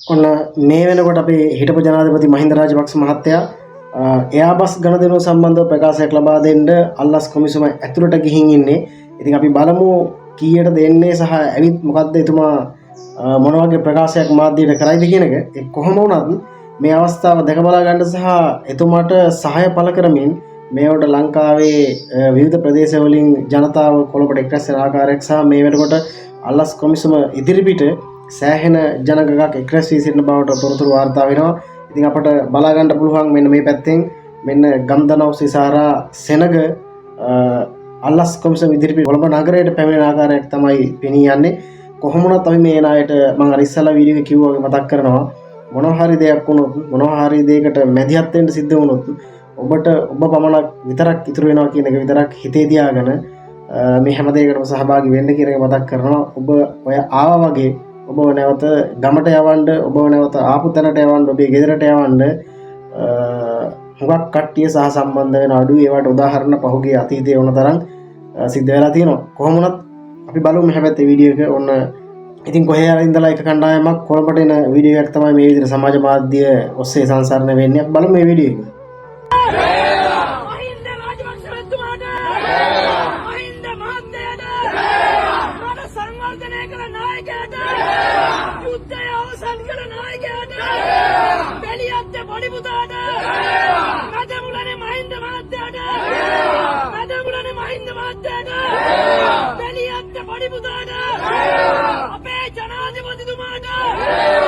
ඔන්න මේ වෙනකොට අපේ හිටපු ජනාධිපති මහින්ද රාජපක්ෂ මහත්තයා එයාබස් ගණදෙනුව සම්බන්ධව ප්‍රකාශයක් ලබා දෙන්න අල්ලස් කොමිසම ඇතුළට ගිහින් ඉන්නේ. ඉතින් අපි බලමු කීයට දෙන්නේ සහ ඇවිත් මොකද්ද එතුමා මොන වගේ ප්‍රකාශයක් මාධ්‍යයට කරයිද කියන එක. කොහොම වුණත් මේ අවස්ථාව දැක බලා ගන්න සහ එතුමාට සහාය පළ කරමින් මේවට ලංකාවේ විවිධ ප්‍රදේශවලින් ජනතාව කොළඹට එක්රැස් වෙන ආකාරයක් සහ මේ වෙනකොට අල්ලස් කොමිසම ඉදිරිපිට සෑහෙන ජනගහක් එක්රැස් වී සිටින බවට තොරතුරු වාර්තා වෙනවා. ඉතින් අපට බලා ගන්න පුළුවන් මෙන්න මේ පැත්තෙන් මෙන්න ගම්දනව් සිසාරා සෙනග අල්ලස් කොමිසම ඉදිරිපිට කොළඹ නගරයට පැමිණෙන ආකාරයක් තමයි පෙනී යන්නේ. කොහොම වුණත් අපි මේ නායට මම අර ඉස්සලා වීඩියෝ එකේ කිව්වා වගේ මතක් කරනවා මොනවා හරි දෙයක් වුණොත් මොනවා හරි දෙයකට මැදිහත් වෙන්න සිද්ධ වුණොත් ඔබට ඔබ පමණක් විතරක් ඉතුරු වෙනවා කියන එක විතරක් හිතේ තියාගෙන මේ හැම දෙයකටම සහභාගී වෙන්න කියන එක මතක් කරනවා. ඔබ ඔය ආවා වගේ ඔබ නැවත ගමට යවන්න, ඔබ නැවත ආපු තැනට යවන්න, ඔබේ ගෙදරට යවන්න හුඟක් කට්ටිය සහ සම්බන්ධ වෙන අඩුයි. ඒවට උදාහරණ පහුගිය අතීතයේ වුණ තරම් සිද්ධ වෙලා තියෙනවා. කොහොම වුණත් අපි බලමු මේ හැබැයි වීඩියෝ එක ඔන්න ඉතින් කොහේ හරි ඉඳලා එක කණ්ඩායමක් කොළඹට එන වීඩියෝ එකක් තමයි මේ විදිහට සමාජ මාධ්‍ය ඔස්සේ සංසරණය වෙන්නේ. අපි බලමු මේ වීඩියෝ එක. අපේ ජනාධිපතිතුමාට